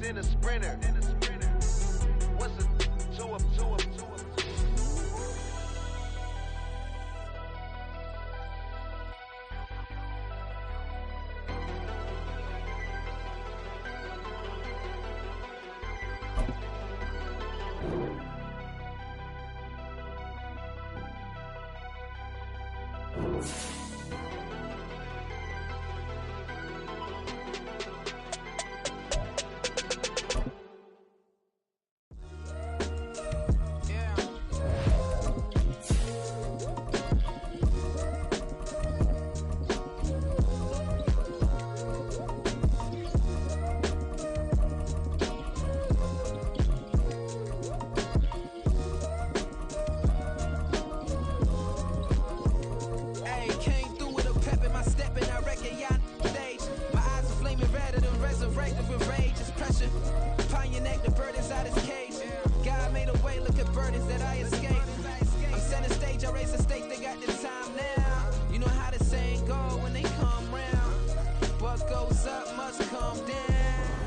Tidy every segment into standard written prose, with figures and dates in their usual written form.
in a sprinter. What's a two up?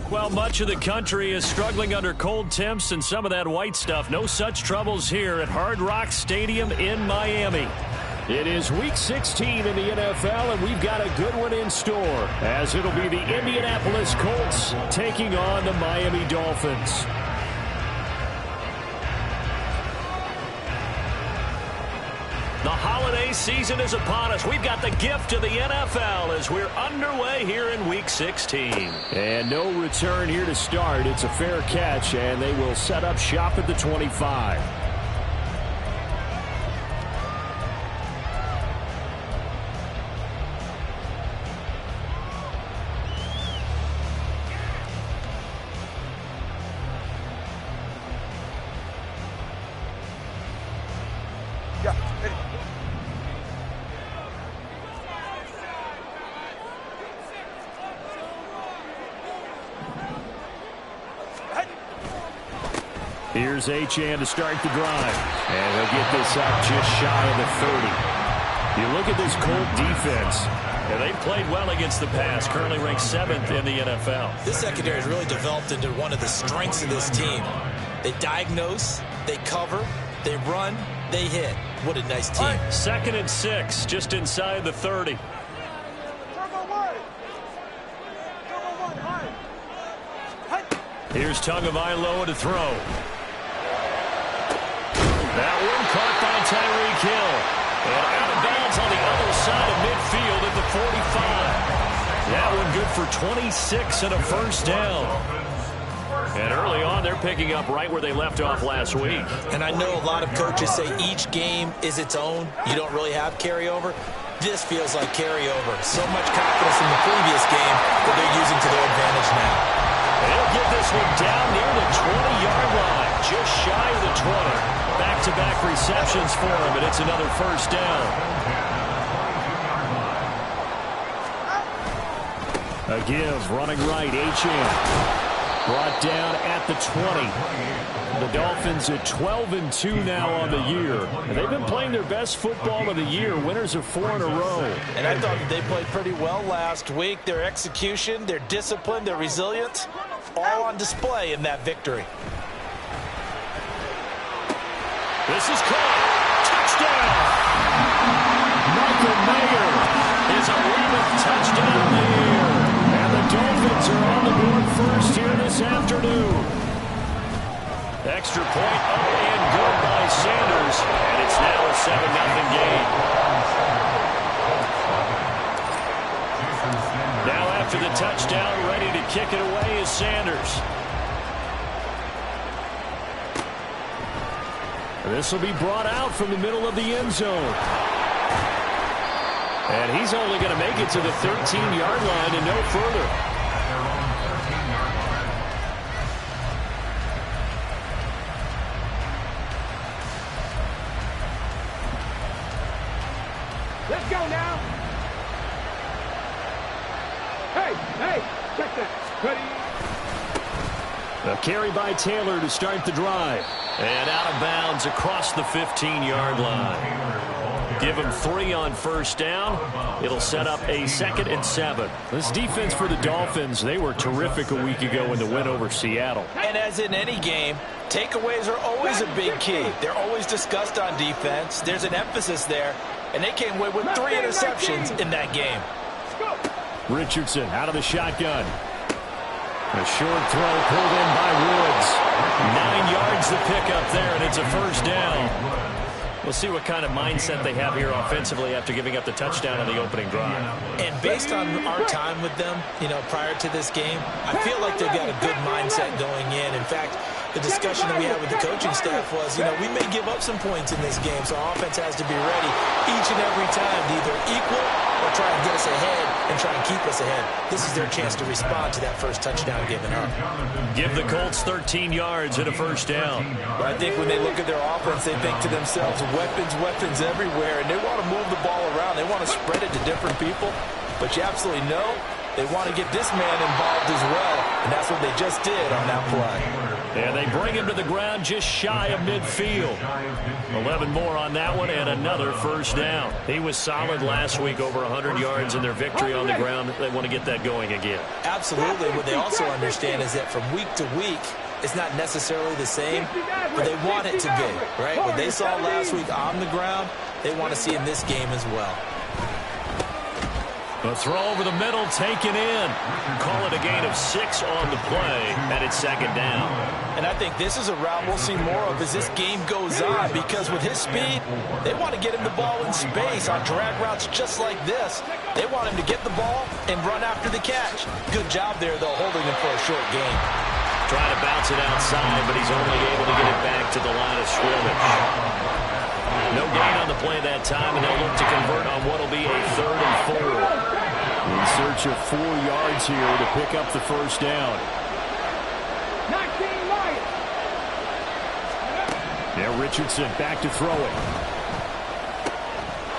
Well, much of the country is struggling under cold temps and some of that white stuff. No such troubles here at Hard Rock Stadium in Miami. It is Week 16 in the NFL, and we've got a good one in store, as it'll be the Indianapolis Colts taking on the Miami Dolphins. The holiday season is upon us. We've got the gift of the NFL as we're underway here in Week 16. And no return here to start. It's a fair catch, and they will set up shop at the 25. Here's Achane to start the drive. And he'll get this up just shy of the 30. You look at this Colt defense. Yeah, they've played well against the pass, currently ranked 7th in the NFL. This secondary has really developed into one of the strengths of this team. They diagnose, they cover, they run, they hit. What a nice team. 2nd and 6, just inside the 30. Here's Tagovailoa to throw. That one caught by Tyreek Hill. And out of bounds on the other side of midfield at the 45. That one good for 26 and a first down. And early on, they're picking up right where they left off last week. And I know a lot of coaches say each game is its own. You don't really have carryover. This feels like carryover. So much confidence in the previous game that they're using to their advantage now. And he'll get this one down near the 20-yard line, just shy of the 20. Back-to-back receptions for him, and it's another first down. A give, running right, Achane. Brought down at the 20. The Dolphins at 12-2 now on the year. And they've been playing their best football of the year, winners of 4 in a row. And I thought that they played pretty well last week. Their execution, their discipline, their resilience, all on display in that victory. This is caught. Touchdown! Michael Mayer is 11th touchdown of the year. And the Dolphins are on the board first here this afternoon. Extra point up and good by Sanders. And it's now a 7-0 game. Now after the touchdown, ready to kick it away is Sanders. This will be brought out from the middle of the end zone. And he's only going to make it to the 13-yard line and no further. Let's go now. Hey, check that. Ready? A carry by Taylor to start the drive. And out of bounds across the 15-yard line. Give him 3 on first down. It'll set up a 2nd and 7. This defense for the Dolphins, they were terrific a week ago in the win over Seattle. And as in any game, takeaways are always a big key. They're always discussed on defense. There's an emphasis there, and they came away with 3 interceptions in that game. Richardson out of the shotgun. A short throw pulled in by Woods. 9 yards to pick up there, and it's a first down. We'll see what kind of mindset they have here offensively after giving up the touchdown on the opening drive. And based on our time with them, prior to this game, I feel like they've got a good mindset going in. In fact, the discussion that we had with the coaching staff was, we may give up some points in this game, so our offense has to be ready each and every time to either equal or try and get us ahead and try and keep us ahead. This is their chance to respond to that first touchdown given up. Give the Colts 13 yards and a first down. But I think when they look at their offense, they think to themselves, weapons everywhere, and they want to move the ball around. They want to spread it to different people, but you absolutely know they want to get this man involved as well, and that's what they just did on that play. And they bring him to the ground just shy of midfield. 11 more on that one and another first down. He was solid last week, over 100 yards in their victory on the ground. They want to get that going again. Absolutely. What they also understand is that from week to week, it's not necessarily the same, but they want it to be, right? What they saw last week on the ground, they want to see in this game as well. A throw over the middle, taken in. Call it a gain of 6 on the play, and it's 2nd down. And I think this is a route we'll see more of as this game goes on, because with his speed, they want to get him the ball in space on drag routes just like this. They want him to get the ball and run after the catch. Good job there, though, holding him for a short gain. Trying to bounce it outside, but he's only able to get it back to the line of scrimmage. No gain on the play that time, and they'll look to convert on what will be a 3rd and 4. In search of 4 yards here to pick up the first down. 19 Lions. Now Richardson back to throw it.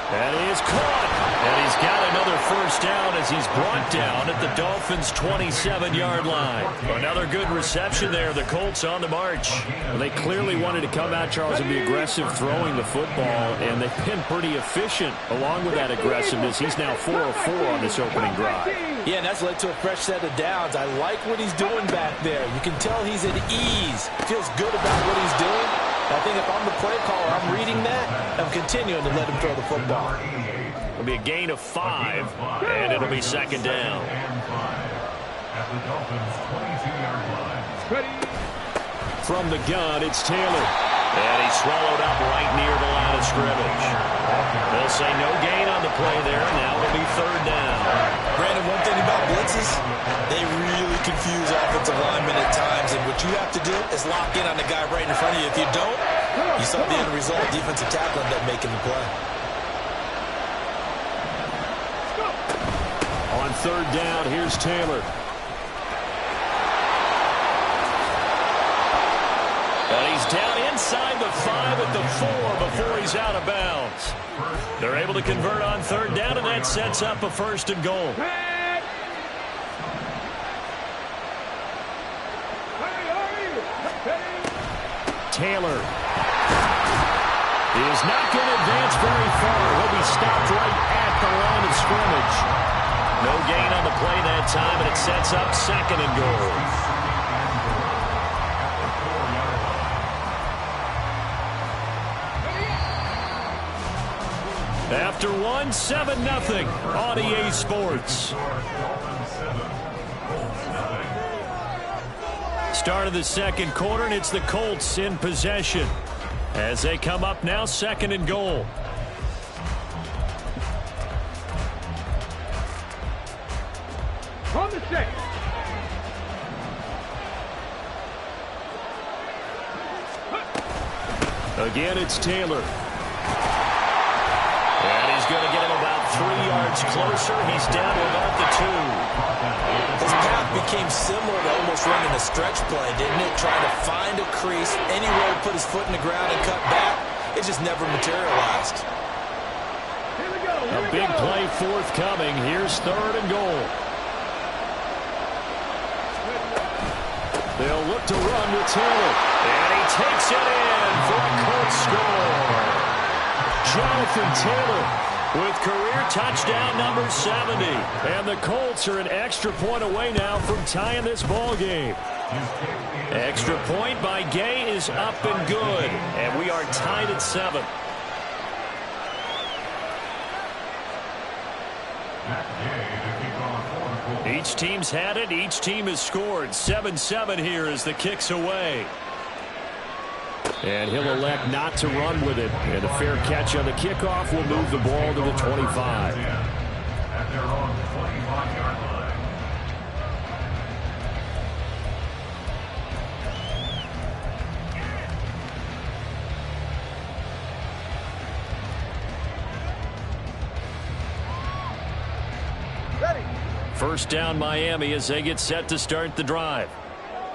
And he is caught. And he's got another first down as he's brought down at the Dolphins' 27-yard line. Another good reception there. The Colts on the march. Well, they clearly wanted to come out, Charles, and be aggressive throwing the football, and they've been pretty efficient along with that aggressiveness. He's now 4 of 4 on this opening drive. Yeah, and that's led to a fresh set of downs. I like what he's doing back there. You can tell he's at ease. Feels good about what he's doing. I think if I'm the play caller, I'm reading that. I'm continuing to let him throw the football. It'll be a gain of 5, and it'll be 2nd down. From the gun, it's Taylor. And he's swallowed up right near the line of scrimmage. They'll say no gain on the play there. Now it'll be 3rd down. Brandon, one thing about blitzes, they really confuse offensive linemen at times. And what you have to do is lock in on the guy right in front of you. If you don't, you saw the end result. Defensive tackle ended up making the play. On 3rd down, here's Taylor. And he's down inside the 5 at the 4 before he's out of bounds. They're able to convert on 3rd down, and that sets up a 1st and goal. Taylor is not going to advance very far. He'll be stopped right at the line of scrimmage. No gain on the play that time, and it sets up 2nd and goal. After 1, 7-0 on EA Sports. Start of the 2nd quarter, and it's the Colts in possession as they come up now 2nd and goal. On the 6. Again, it's Taylor. And he's going to get him about 3 yards closer. He's down to about the 2. His path became similar to almost running a stretch play, didn't it? Trying to find a crease, anywhere to put his foot in the ground and cut back. It just never materialized. A big play forthcoming. Here's 3rd and goal. They'll look to run with Taylor. And he takes it in for a Colts score. Jonathan Taylor with career touchdown number 70. And the Colts are an extra point away now from tying this ball game. Extra point by Gay is up and good. And we are tied at 7. Each team's had it. Each team has scored. 7-7 here as the kick's away. And he'll elect not to run with it. And a fair catch on the kickoff will move the ball to the 25. At their own 25-yard line. First down Miami as they get set to start the drive.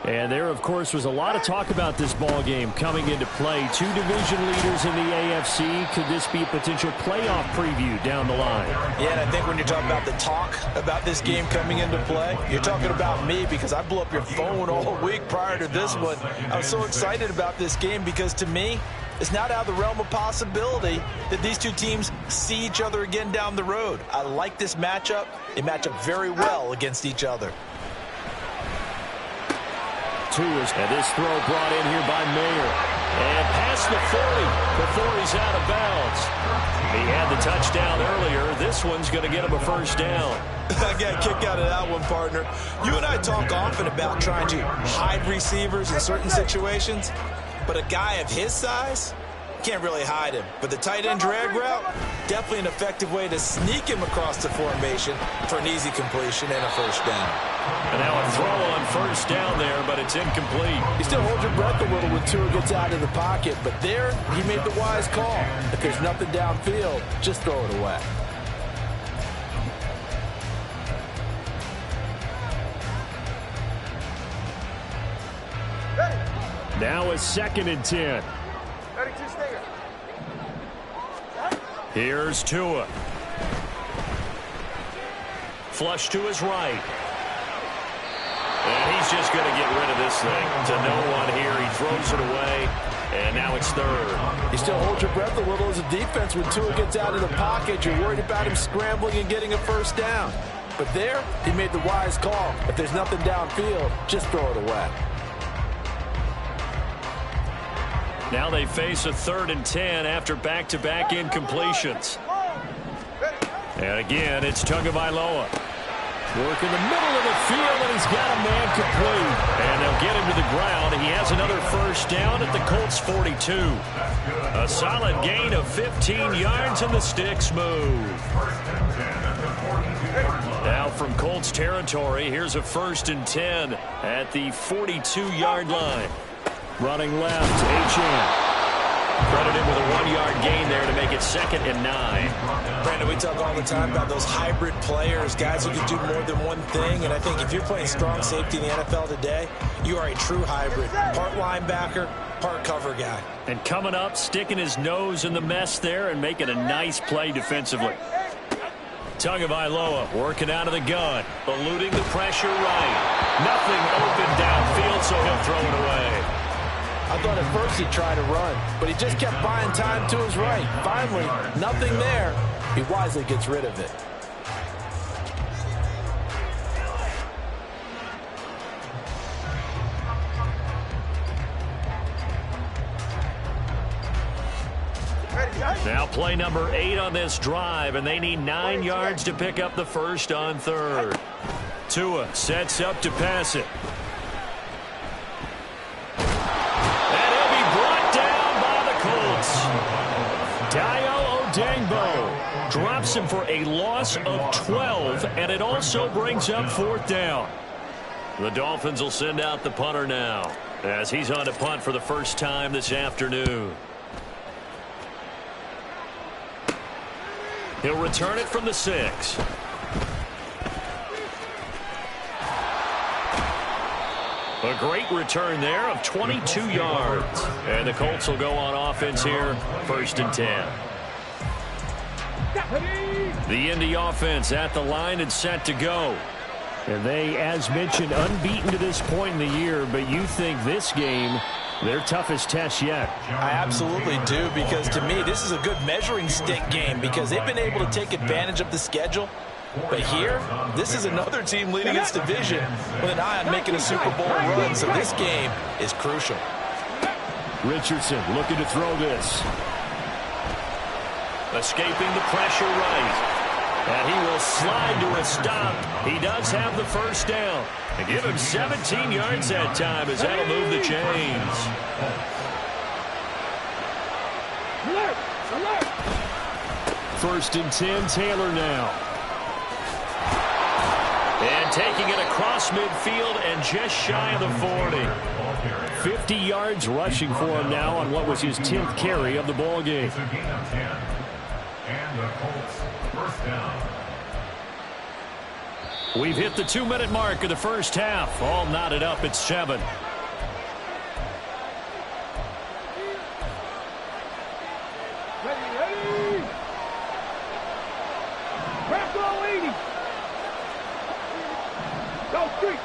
And there, of course, was a lot of talk about this ball game coming into play. Two division leaders in the AFC. Could this be a potential playoff preview down the line? Yeah, and I think when you're talking about the talk about this game coming into play, you're talking about me because I blew up your phone all week prior to this one. I was so excited about this game because, to me, it's not out of the realm of possibility that these two teams see each other again down the road. I like this matchup. They match up very well against each other. And this throw brought in here by Mayer. And past the 40 before he's out of bounds. He had the touchdown earlier. This one's going to get him a first down. I got a kick out of that one, partner. You and I talk often about trying to hide receivers in certain situations. But a guy of his size, can't really hide him. But the tight end drag route, definitely an effective way to sneak him across the formation for an easy completion and a first down. And now a throw on first down there, but it's incomplete. You still hold your breath a little when Tua gets out of the pocket, but there he made the wise call. If there's nothing downfield, just throw it away. Now a 2nd and 10. Here's Tua. Flush to his right. And he's just going to get rid of this thing to no one here. He throws it away, and now it's 3rd. You still hold your breath a little as a defense when Tua gets out of the pocket. You're worried about him scrambling and getting a first down. But there, he made the wise call. If there's nothing downfield, just throw it away. Now they face a 3rd and 10 after back-to-back incompletions. And again, it's Tagovailoa. Work in the middle of the field, and he's got a man complete. And they'll get him to the ground. He has another first down at the Colts 42. A solid gain of 15 yards, and the sticks move. Now from Colts territory, here's a 1st and 10 at the 42-yard line. Running left, H.M. Credit him with a 1-yard gain there to make it 2nd and 9. Brandon, we talk all the time about those hybrid players, guys who can do more than one thing. And I think if you're playing strong safety in the NFL today, you are a true hybrid. Part linebacker, part cover guy. And coming up, sticking his nose in the mess there and making a nice play defensively. Tagovailoa working out of the gun, eluding the pressure right. Nothing open downfield, so he'll throw it away. I thought at first he'd try to run, but he just kept buying time to his right. Finally, nothing there. He wisely gets rid of it. Now play number 8 on this drive, and they need 9 yards to pick up the first on 3rd. Tua sets up to pass it. Dio Odengbo drops him for a loss of 12, and it also brings up 4th down. The Dolphins will send out the punter now as he's on to punt for the first time this afternoon. He'll return it from the 6. A great return there of 22 yards. And the Colts will go on offense here, 1st and 10. The Indy offense at the line and set to go. And they, as mentioned, unbeaten to this point in the year, but you think this game Their toughest test yet. I absolutely do, because to me, this is a good measuring stick game because they've been able to take advantage of the schedule. But here, this is another team leading its division with an eye on making a Super Bowl run, so this game is crucial. Richardson looking to throw this. Escaping the pressure right. And he will slide to a stop. He does have the first down. And give him 17 yards that time as that'll move the chains. Alert! Alert! 1st and 10, Taylor now. And taking it across midfield and just shy of the 40. 50 yards rushing for him now on what was his 10th carry of the ball game. It's a gain of 10. And the Colts, first down. We've hit the 2-minute mark of the first half. All knotted up at 7. Ready, ready! Crack all 80! Go, 3!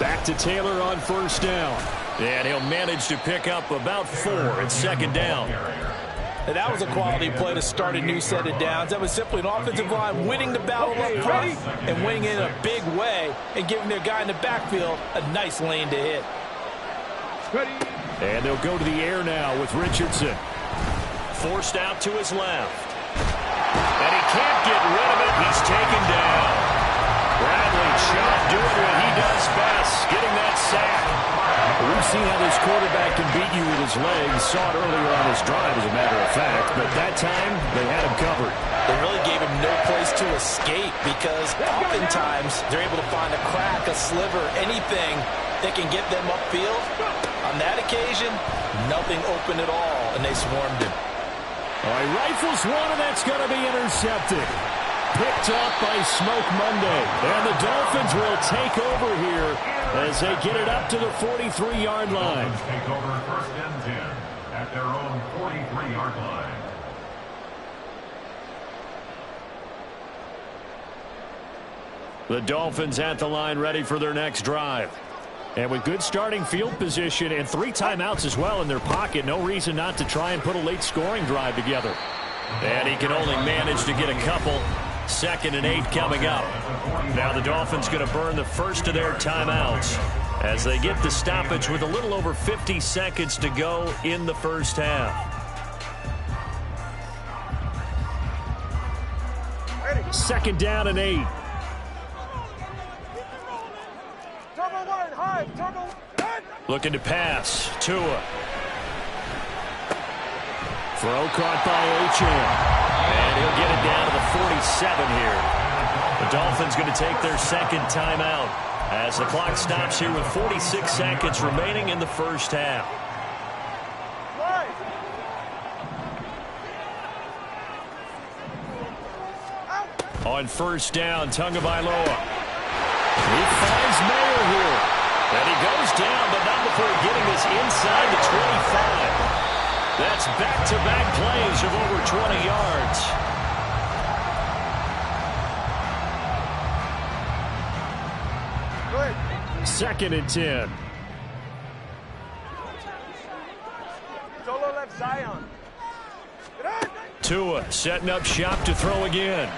Back to Taylor on 1st down. And he'll manage to pick up about 4 at 2nd down. And that was a quality play to start a new set of downs. That was simply an offensive line winning the battle up front and winning it in a big way and giving their guy in the backfield a nice lane to hit. Ready! And they'll go to the air now with Richardson. Forced out to his left. And he can't get rid of it. He's taken down. Bradley Chubb doing what he does best, getting that sack. We've seen how this quarterback can beat you with his legs. Saw it earlier on his drive, as a matter of fact. But that time, they had him covered. They really gave him no place to escape because oftentimes they're able to find a crack, a sliver, anything that can get them upfield. On that occasion, nothing open at all, and they swarmed him. All right, rifles one, and that's going to be intercepted. Picked up by Smoke Monday. And the Dolphins will take over here as they get it up to the 43-yard line. Dolphins take over 1st and 10 at their own 43-yard line. The Dolphins at the line ready for their next drive. And with good starting field position and 3 timeouts as well in their pocket, no reason not to try and put a late scoring drive together. And he can only manage to get a couple. 2nd and 8 coming up. Now the Dolphins going to burn the first of their timeouts as they get the stoppage with a little over 50 seconds to go in the first half. Ready! 2nd down and 8. Turbo 1, high! Turbo 1! Looking to pass. Tua. Throw caught by Achane. And he'll get it down to the 47 here. The Dolphins going to take their 2nd timeout as the clock stops here with 46 seconds remaining in the first half. On 1st down, Tagovailoa. He finds Mayer here. And he goes down, but not before getting this inside the 25. That's back-to-back plays of over 20 yards. Good. 2nd and 10. Solo left Zion. Tua setting up shop to throw again. And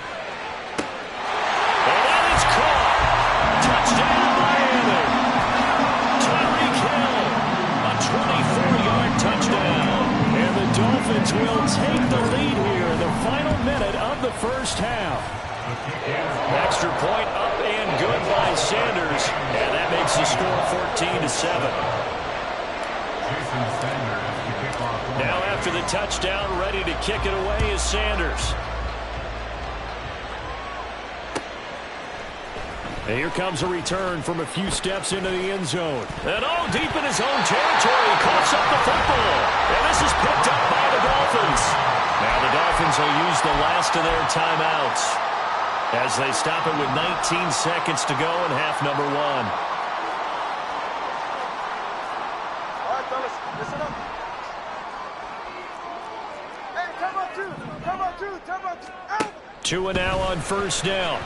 that is caught. Touchdown, Miami. Tyreek Hill, a 24-yard touchdown. And the Dolphins will take the lead here in the final minute of the first half. Extra point up and good by Sanders. And that makes the score 14-7. Now after the touchdown, ready to kick it away is Sanders. And here comes a return from a few steps into the end zone. And deep in his own territory, coughs up the football. And this is picked up by the Dolphins. Now the Dolphins will use the last of their timeouts as they stop it with 19 seconds to go in half number 1. All right, fellas, listen up. Hey, turbo 2, out. Tua now on 1st down.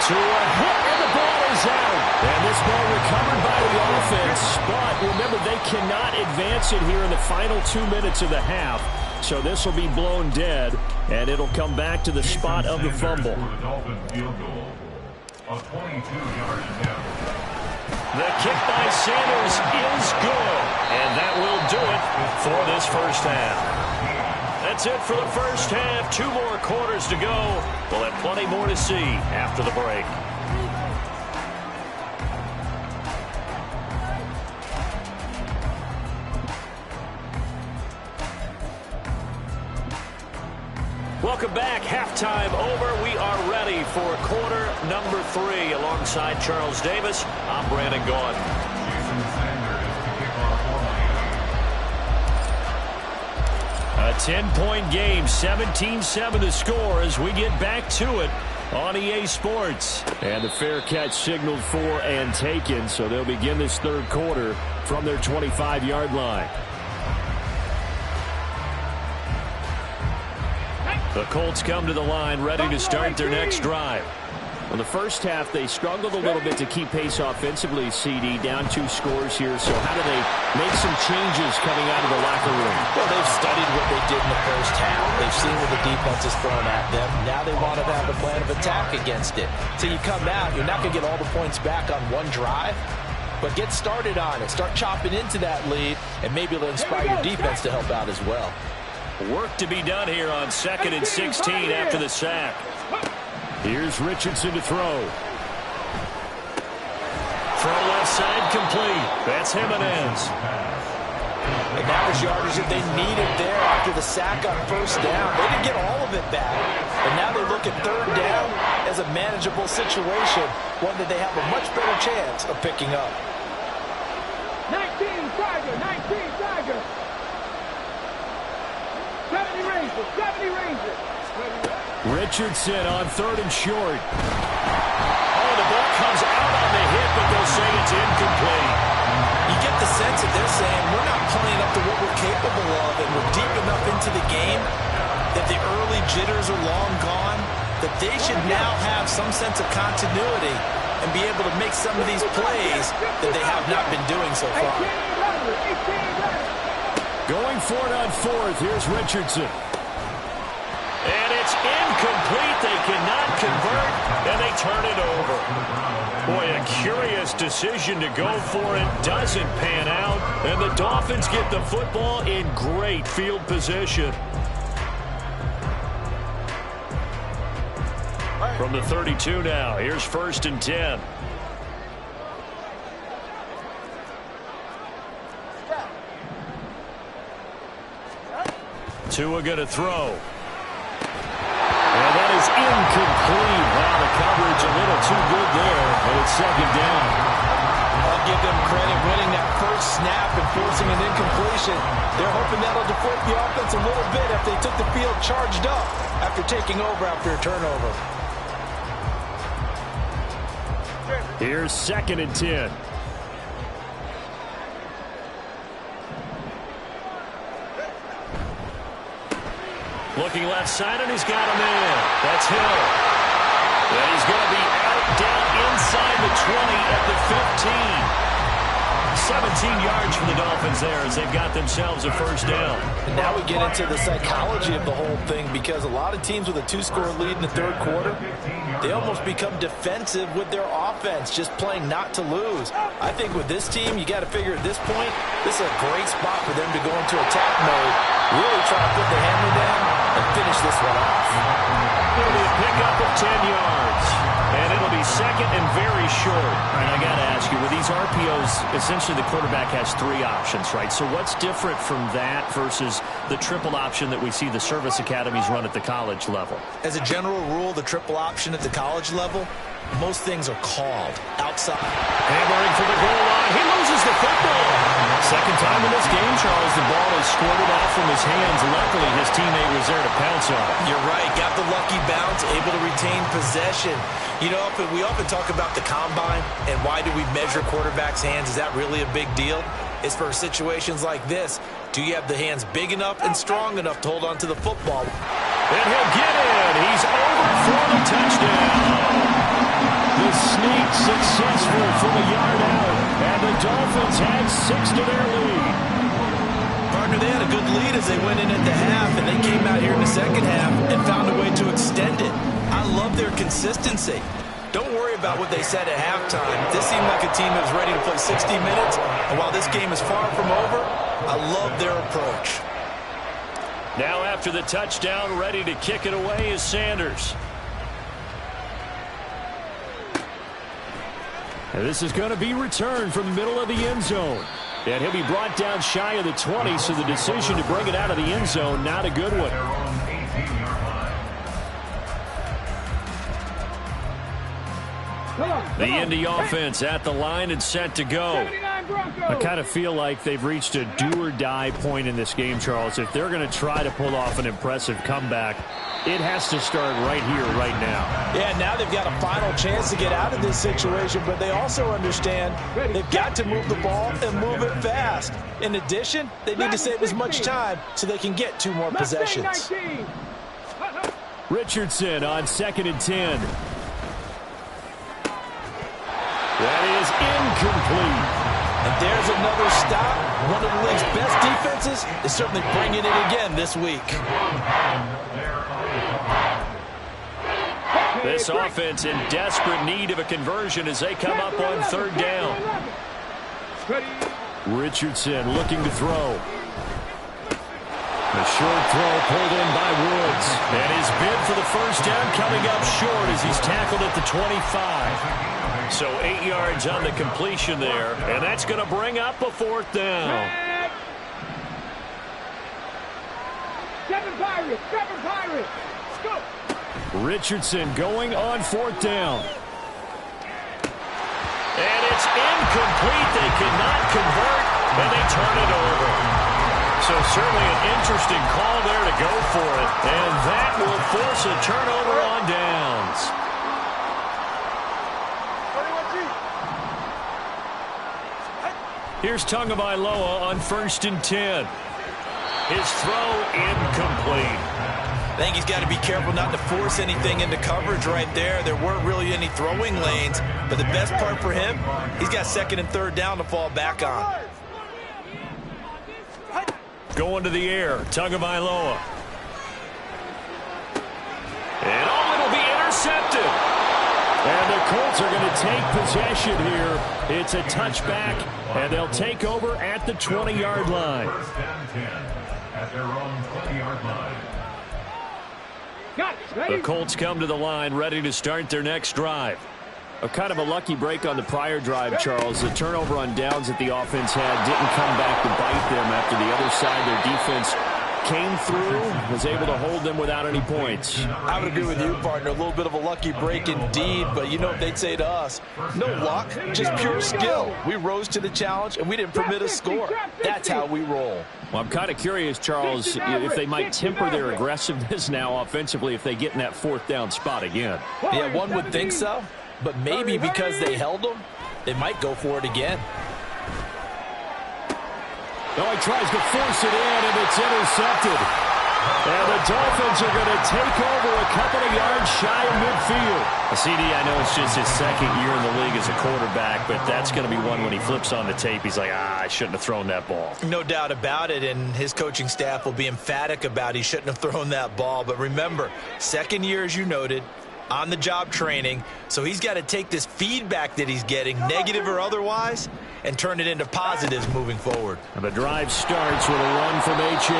To a hit, and the ball is out. And this ball recovered by the offense. But remember, they cannot advance it here in the final 2 minutes of the half. So this will be blown dead, and it'll come back to the spot of the fumble. The kick by Sanders is good, and that will do it for this first half. That's it for the first half. 2 more quarters to go. We'll have plenty more to see after the break. Welcome back. Halftime over. We are ready for quarter number 3. Alongside Charles Davis, I'm Brandon Gaudin. A 10-point game, 17-7 the score as we get back to it on EA Sports. And the fair catch signaled for and taken, so they'll begin this third quarter from their 25-yard line. The Colts come to the line ready to start their next drive. In the first half, they struggled a little bit to keep pace offensively, CD, down 2 scores here. So how do they make some changes coming out of the locker room? Well, they've studied what they did in the first half. They've seen what the defense has thrown at them. Now they want to have a plan of attack against it. So you come out, you're not going to get all the points back on one drive, but get started on it. Start chopping into that lead, and maybe it'll inspire your defense to help out as well. Work to be done here on 2nd and 16 after the sack. Here's Richardson to throw. Throw left side complete. That's Jimenez. And average yardage that they needed there after the sack on first down. They didn't get all of it back. But now they look at third down as a manageable situation, one that they have a much better chance of picking up. 19 Tiger, 19 Tiger. 70 Rangers, 70 Rangers. Richardson on 3rd and short. Oh, the ball comes out on the hit, but they'll say it's incomplete. You get the sense that they're saying we're not playing up to what we're capable of, and we're deep enough into the game that the early jitters are long gone, that they should now have some sense of continuity and be able to make some of these plays that they have not been doing so far. Going for it on 4th. Here's Richardson. And it's incomplete. They cannot convert, and they turn it over. Boy, a curious decision to go for it. Doesn't pan out, and the Dolphins get the football in great field position. From the 32 now, here's 1st and 10. Tua going to throw. And that is incomplete. Wow, the coverage a little too good there, but it's 2nd down. I'll give them credit winning that first snap and forcing an incompletion. They're hoping that'll deflate the offense a little bit if they took the field charged up after taking over after a turnover. Here's 2nd and 10. Looking left side, and he's got him in. That's Hill. And he's going to be out down inside the 20 at the 15. 17 yards for the Dolphins there as they've got themselves a first down. And now we get into the psychology of the whole thing, because a lot of teams with a 2-score lead in the third quarter, they almost become defensive with their offense, just playing not to lose. I think with this team, you got to figure at this point, this is a great spot for them to go into attack mode, really try to put the hammer down and finish this one off. It'll be a pickup of 10 yards. And it'll be 2nd and very short. And I got to ask you, with these RPOs, essentially the quarterback has 3 options, right? So what's different from that versus the triple option that we see the service academies run at the college level? As a general rule, the triple option at the college level, most things are called outside. Hammering for the goal line. He loses the football. Second time in this game, Charles, the ball is squirted off from his hands. Luckily, his teammate was there to pounce on it. You're right. Got the lucky bounce, able to retain possession. You know, we often talk about the combine and why do we measure quarterbacks' hands? Is that really a big deal? It's for situations like this. Do you have the hands big enough and strong enough to hold on to the football? And he'll get in. He's over for the touchdown. The sneak successful from a yard out. And the Dolphins add 6 to their lead. Partner, they had a good lead as they went in at the half, and they came out here in the second half and found a way to extend it. I love their consistency. Don't worry about what they said at halftime. This seemed like a team that was ready to play 60 minutes, and while this game is far from over, I love their approach. Now after the touchdown, ready to kick it away is Sanders. And this is going to be returned from the middle of the end zone. And he'll be brought down shy of the 20, so the decision to bring it out of the end zone, not a good one. The Indy offense at the line and set to go. I kind of feel like they've reached a do-or-die point in this game, Charles. If they're going to try to pull off an impressive comeback, it has to start right here, right now. Yeah, now they've got a final chance to get out of this situation, but they also understand they've got to move the ball and move it fast. In addition, they need to save as much time so they can get 2 more possessions. Richardson on 2nd and 10. That is incomplete. And there's another stop. One of the league's best defenses is certainly bringing it again this week. This offense in desperate need of a conversion as they come up on 3rd down. Richardson looking to throw. A short throw pulled in by Woods. And his bid for the 1st down coming up short as he's tackled at the 25. So 8 yards on the completion there. And that's going to bring up a 4th down. Seven Pirates. Go. Richardson going on 4th down. And it's incomplete. They cannot convert, and they turn it over. So certainly an interesting call there to go for it. And that will force a turnover on downs. Here's Tagovailoa on 1st and 10. His throw incomplete. I think he's got to be careful not to force anything into coverage right there. There weren't really any throwing lanes, but the best part for him, he's got 2nd and 3rd down to fall back on. Going to the air, Tagovailoa. And it'll be intercepted. And the Colts are going to take possession here. It's a touchback, and they'll take over at the 20-yard line. 1st and 10 at their own 20-yard line. The Colts come to the line, ready to start their next drive. A kind of a lucky break on the prior drive, Charles. The turnover on downs that the offense had didn't come back to bite them after the other side. Their defense came through, was able to hold them without any points. I would agree with you, partner. A little bit of a lucky break indeed, but you know what they'd say to us? No luck, just pure skill. We rose to the challenge, and we didn't permit a score. That's how we roll. Well, I'm kind of curious, Charles, if they might temper their aggressiveness now offensively if they get in that 4th down spot again. Yeah, one would think so, but maybe because they held them, they might go for it again. No, he tries to force it in, and it's intercepted. And the Dolphins are going to take over a couple of yards shy of midfield. CD, I know it's just his 2nd year in the league as a quarterback, but that's going to be one when he flips on the tape. He's like, I shouldn't have thrown that ball. No doubt about it, and his coaching staff will be emphatic about he shouldn't have thrown that ball. But remember, 2nd year, as you noted, on-the-job training, so he's got to take this feedback that he's getting, negative or otherwise, and turn it into positives moving forward. And the drive starts with a run from Achane.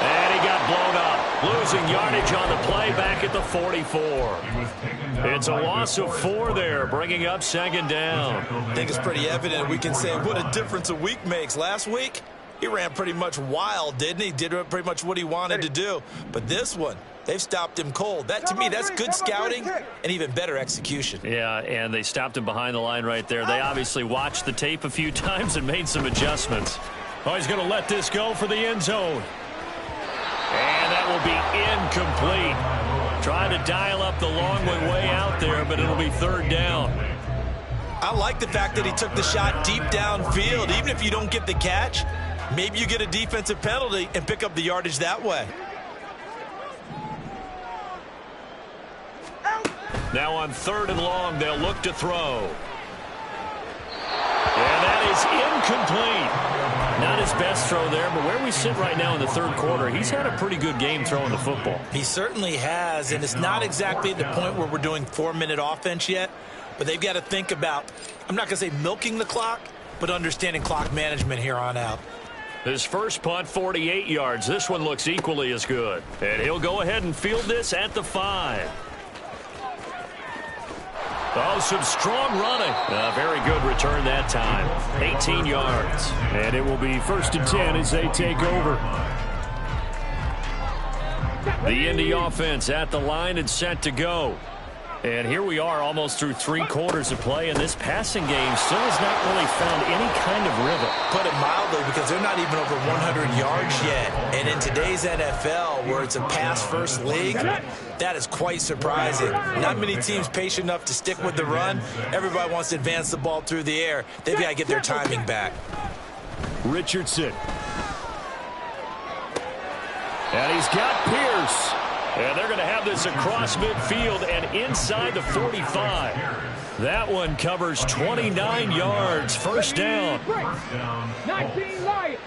And he got blown up. Losing yardage on the play back at the 44. It's a loss of 4 there, bringing up 2nd down. I think it's pretty evident. We can say what a difference a week makes. Last week, he ran pretty much wild, didn't he? Did pretty much what he wanted to do. But this one, they've stopped him cold. That, to me, that's good scouting and even better execution. Yeah, and they stopped him behind the line right there. They obviously watched the tape a few times and made some adjustments. Oh, he's going to let this go for the end zone. And that will be incomplete. Trying to dial up the long way out there, but it'll be 3rd down. I like the fact that he took the shot deep downfield. Even if you don't get the catch, maybe you get a defensive penalty and pick up the yardage that way. Now on 3rd and long, they'll look to throw. And that is incomplete. Not his best throw there, but where we sit right now in the 3rd quarter, he's had a pretty good game throwing the football. He certainly has, and it's not exactly at the point where we're doing 4-minute offense yet, but they've got to think about, I'm not going to say milking the clock, but understanding clock management here on out. His first punt, 48 yards. This one looks equally as good. And he'll go ahead and field this at the 5. Oh, some strong running. A very good return that time. 18 yards. And it will be 1st and 10 as they take over. The Indy offense at the line and set to go. And here we are almost through 3 quarters of play, and this passing game still has not really found any kind of rhythm. Put it mildly, because they're not even over 100 yards yet. And in today's NFL, where it's a pass-first league, that is quite surprising. Not many teams patient enough to stick with the run. Everybody wants to advance the ball through the air. They've got to get their timing back. Richardson. And he's got Pierce. And they're going to have this across midfield and inside the 45. That one covers 29 yards. 1st down. 19 Lions.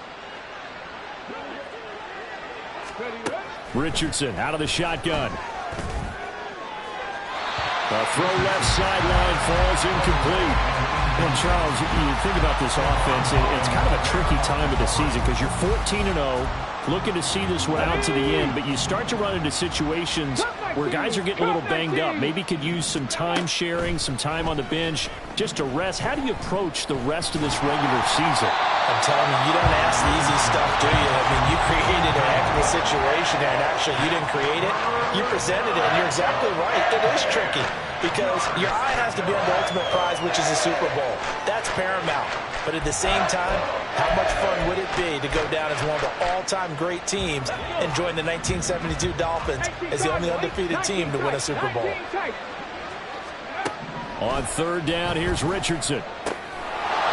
Richardson out of the shotgun. A throw left sideline falls incomplete. And Charles, you think about this offense, it's kind of a tricky time of the season because you're 14-0. Looking to see this one out to the end, but you start to run into situations where guys are getting a little banged up. Maybe could use some time sharing, some time on the bench, just to rest. How do you approach the rest of this regular season? I'm telling you, you don't ask the easy stuff, do you? I mean, you created a heck of a situation there, and actually you didn't create it. You presented it, and you're exactly right. It is tricky because your eye has to be on the ultimate prize, which is the Super Bowl. That's paramount. But at the same time, how much fun would it be to go down as one of the all-time great teams and join the 1972 Dolphins as the only undefeated team to win a Super Bowl? On 3rd down, here's Richardson.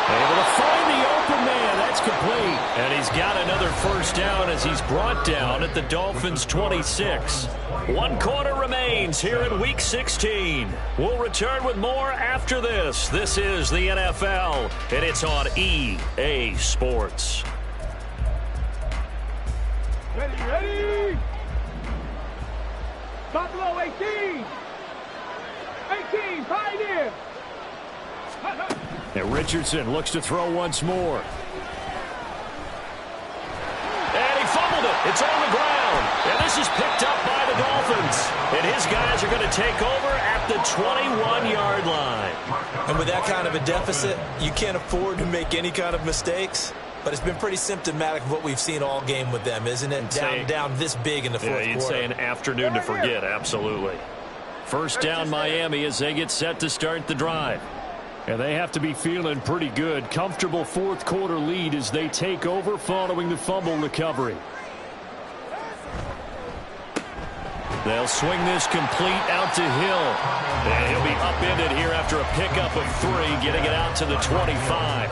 Able to find the open man. That's complete. And he's got another 1st down as he's brought down at the Dolphins' 26. 1 quarter remains here in Week 16. We'll return with more after this. This is the NFL, and it's on EA Sports. Ready. Buffalo 18. 18, Pioneer. And Richardson looks to throw once more. And he fumbled it. It's on the ground. And this is picked up by the Dolphins. And his guys are going to take over at the 21-yard line. And with that kind of a deficit, you can't afford to make any kind of mistakes. But it's been pretty symptomatic of what we've seen all game with them, isn't it? Down this big in the 4th quarter. Yeah, you'd say an afternoon to forget, absolutely. 1st down Miami as they get set to start the drive. And they have to be feeling pretty good. Comfortable 4th quarter lead as they take over following the fumble recovery. They'll swing this complete out to Hill. And he'll be upended here after a pickup of 3, getting it out to the 25.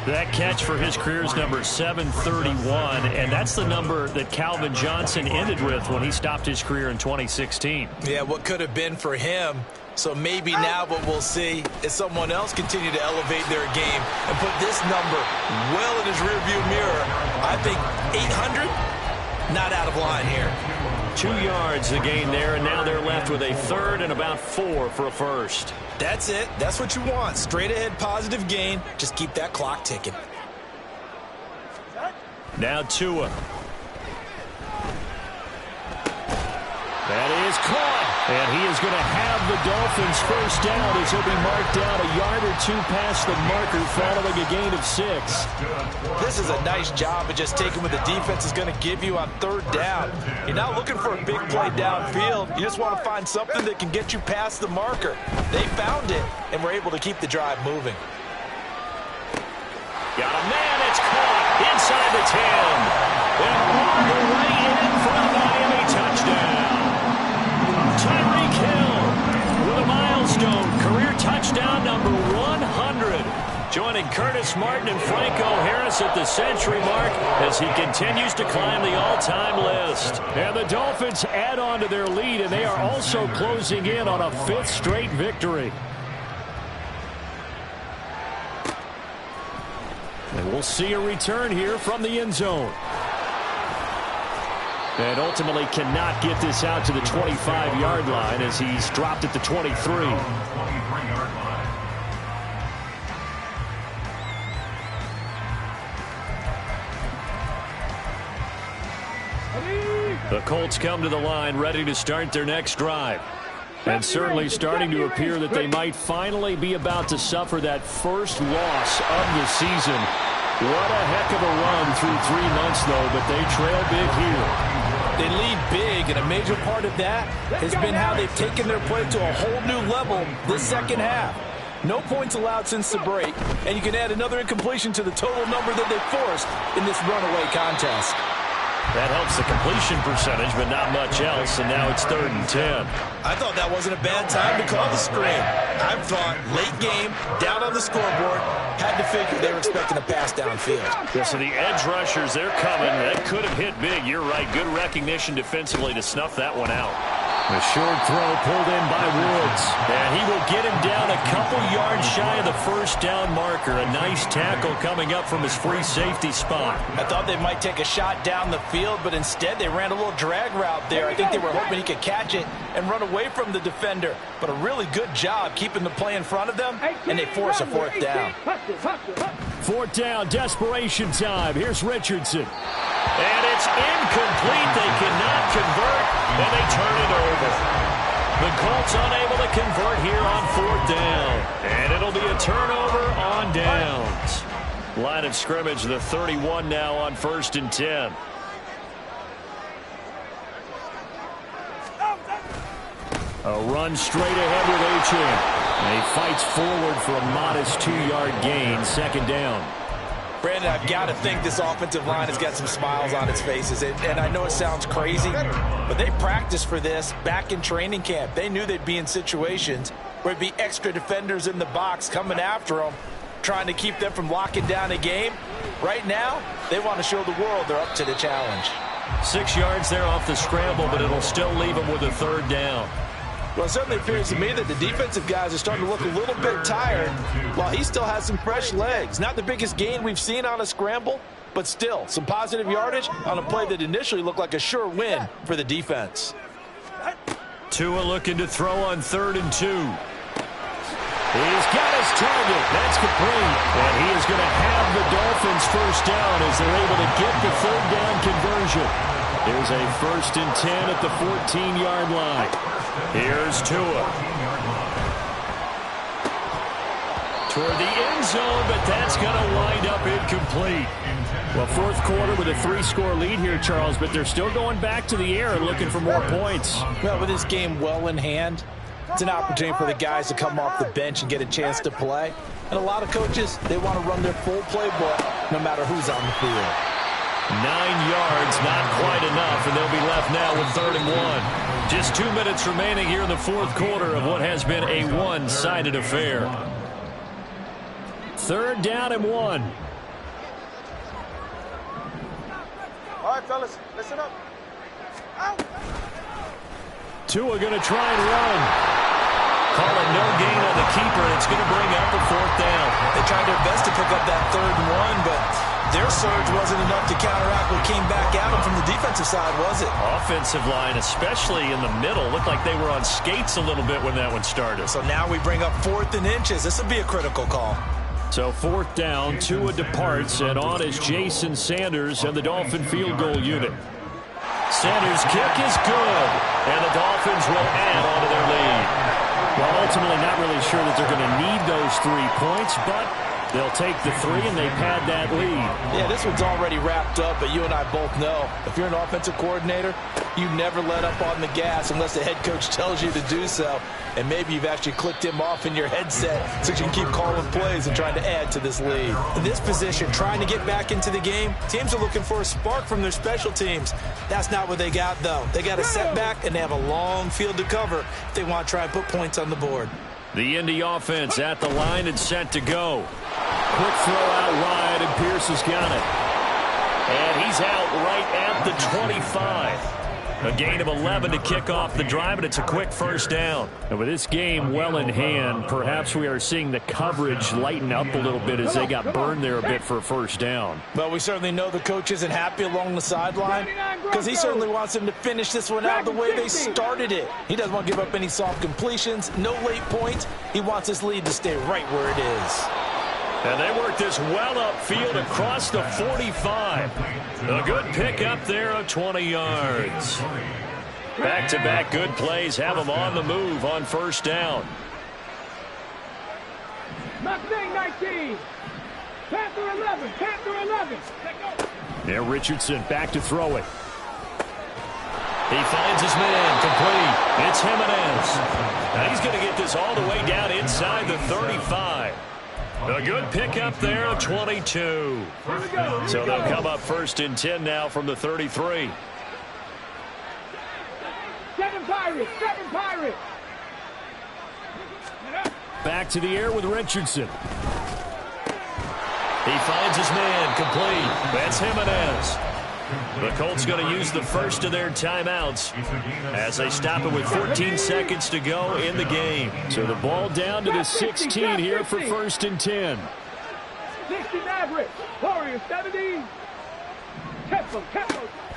That catch for his career is number 731, and that's the number that Calvin Johnson ended with when he stopped his career in 2016. Yeah, what could have been for him. So maybe now what we'll see is someone else continue to elevate their game and put this number well in his rearview mirror. I think 800, not out of line here. 2 yards the gain there, and now they're left with a 3rd and about 4 for a 1st. That's it. That's what you want. Straight ahead positive gain. Just keep that clock ticking. Now Tua. That is caught. And he is going to have the Dolphins 1st down as he'll be marked down a yard or 2 past the marker following a gain of 6. This is a nice job of just taking what the defense is going to give you on 3rd down. You're not looking for a big play downfield. You just want to find something that can get you past the marker. They found it and were able to keep the drive moving. Got a man. It's caught inside the 10. And on the way in for a Miami touchdown. Tyreek Hill with a milestone career touchdown number 100. Joining Curtis Curtis Martin and Franco Harris at the century mark as he continues to climb the all-time list. And the Dolphins add on to their lead, and they are also closing in on a 5th straight victory. And we'll see a return here from the end zone. And ultimately cannot get this out to the 25-yard line as he's dropped at the 23. 23-yard line. The Colts come to the line ready to start their next drive. And certainly starting to appear that they might finally be about to suffer that first loss of the season. What a heck of a run through 3 months, though, but they trail big here. They lead big, and a major part of that has been how they've taken their play to a whole new level this second half. No points allowed since the break, and you can add another incompletion to the total number that they forced in this runaway contest. That helps the completion percentage, but not much else, and now it's 3rd and 10. I thought that wasn't a bad time to call the screen. I thought late game, down on the scoreboard, had to figure they were expecting a pass downfield. Yeah, so the edge rushers, they're coming. That could have hit big. You're right. Good recognition defensively to snuff that one out. The short throw pulled in by Woods. And he will get him down a couple yards shy of the first down marker. A nice tackle coming up from his free safety spot. I thought they might take a shot down the field, but instead they ran a little drag route there. I think they were hoping he could catch it and run away from the defender. But a really good job keeping the play in front of them, and they force a 4th down. 4th down, desperation time. Here's Richardson. And it's incomplete. They cannot convert, and they turn it over. The Colts unable to convert here on 4th down. And it'll be a turnover on downs. Line of scrimmage, the 31 now on 1st and 10. A run straight ahead with Achane. And he fights forward for a modest 2-yard gain, 2nd down. Brandon, I've got to think this offensive line has got some smiles on its faces. And I know it sounds crazy, but they practiced for this back in training camp. They knew they'd be in situations where it'd be extra defenders in the box coming after them, trying to keep them from locking down a game. Right now, they want to show the world they're up to the challenge. 6 yards there off the scramble, but it'll still leave them with a 3rd down. Well, it certainly appears to me that the defensive guys are starting to look a little bit tired while he still has some fresh legs. Not the biggest gain we've seen on a scramble, but still some positive yardage on a play that initially looked like a sure win for the defense. Tua looking to throw on 3rd and 2. He's got his target. That's complete. And he is going to have the Dolphins first down as they're able to get the 3rd down conversion. There's a 1st and 10 at the 14-yard line. Here's Tua. Toward the end zone, but that's going to wind up incomplete. Well, 4th quarter with a 3-score lead here, Charles, but they're still going back to the air and looking for more points. Well, with this game well in hand, it's an opportunity for the guys to come off the bench and get a chance to play. And a lot of coaches, they want to run their full playbook no matter who's on the field. 9 yards, not quite enough, and they'll be left now with 3rd and 1. Just 2 minutes remaining here in the 4th quarter of what has been a one-sided affair. 3rd down and 1. All right, fellas, listen up. Out. Tua going to try and run. Call it no gain on the keeper, and it's going to bring up the 4th down. They tried their best to pick up that 3rd and 1, but their surge wasn't enough to counteract what came back at them from the defensive side, was it? Offensive line, especially in the middle, looked like they were on skates a little bit when that one started. So now we bring up 4th and inches. This will be a critical call. So 4th down, Tua departs, and on is Jason Sanders and the Dolphin field goal unit. Sanders' kick is good, and the Dolphins will add on to their lead. Well, ultimately not really sure that they're going to need those 3 points, but they'll take the 3, and they've had that lead. Yeah, this one's already wrapped up, but you and I both know if you're an offensive coordinator, you never let up on the gas unless the head coach tells you to do so. And maybe you've actually clicked him off in your headset so you can keep calling plays and trying to add to this lead. In this position, trying to get back into the game, teams are looking for a spark from their special teams. That's not what they got, though. They got a setback, and they have a long field to cover if they want to try and put points on the board. The Indy offense at the line and set to go. quick throw out wide, and Pierce has got it. And he's out right at the 25. A gain of 11 to kick off the drive, and it's a quick first down. And with this game well in hand, perhaps we are seeing the coverage lighten up a little bit as they got burned there a bit for a first down. Well, we certainly know the coach isn't happy along the sideline because he certainly wants them to finish this one out the way they started it. He doesn't want to give up any soft completions, no late points. He wants his lead to stay right where it is. And they work this well upfield across the 45. A good pickup there of 20 yards. Back-to-back good plays have them on the move on first down. 19. Panther 11. Panther 11. There, Richardson back to throw it. He finds his man complete. It's Jimenez. Now he's going to get this all the way down inside the 35. A good pickup there of 22. So they'll come up first and 10 now from the 33. Seven Pirates. Back to the air with Richardson. He finds his man complete. That's Jimenez. The Colts going to use the first of their timeouts as they stop it with 14 seconds to go in the game. So the ball down to the 16 here for first and 10. 60 Mavericks. Warriors 70. Tempo.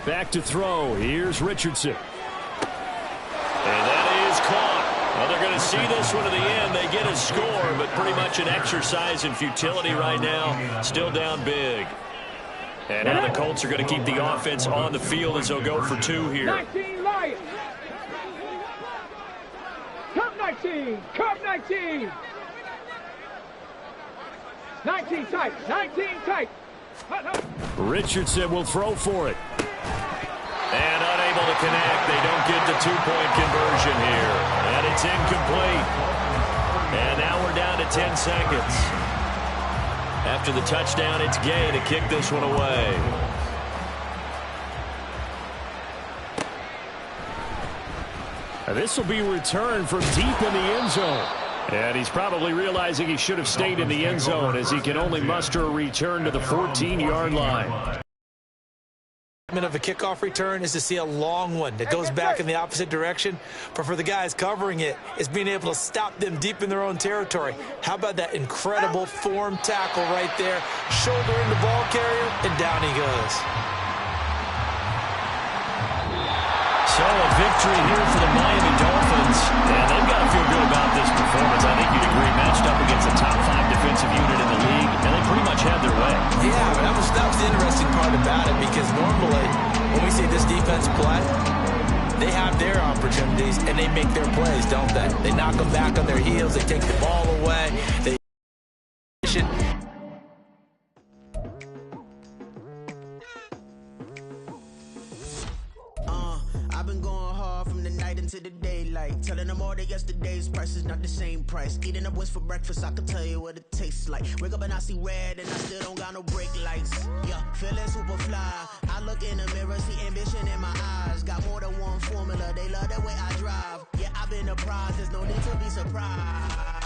Back to throw. Here's Richardson. And that is caught. Well, they're going to see this one to the end. They get a score, but pretty much an exercise in futility right now. Still down big. And now the Colts are going to keep the offense on the field as they'll go for two here. 19 Lions. Cup 19. 19 tight. Richardson will throw for it. And unable to connect. They don't get the two-point conversion here. And it's incomplete. And now we're down to 10 seconds. After the touchdown, it's Gay to kick this one away. This will be returned from deep in the end zone. And he's probably realizing he should have stayed in the end zone as he can only muster a return to the 14-yard line. Of a kickoff return is to see a long one that goes back in the opposite direction. But for the guys covering it, it's being able to stop them deep in their own territory. How about that incredible form tackle right there? Shoulder in the ball carrier, and down he goes. So a victory here for the Miami Dolphins. And they've got to feel good about this performance. I think you'd agree, matched up against a top 5 defensive unit in the league, and they pretty much had their way. Yeah, but that was the interesting part about it, because normally when we see this defense play, they have their opportunities and they make their plays, don't they? They knock them back on their heels, they take the ball away, they I've been going hard from the night into the daylight, telling them all that yesterday's price is not the same price. Eating up what's for breakfast, I can tell you what it tastes like. Wake up and I see red and I still don't got no brake lights. Yeah, feeling super fly. I look in the mirror, see ambition in my eyes. Got more than one formula, they love the way I drive. Yeah, I've been apprised, there's no need to be surprised.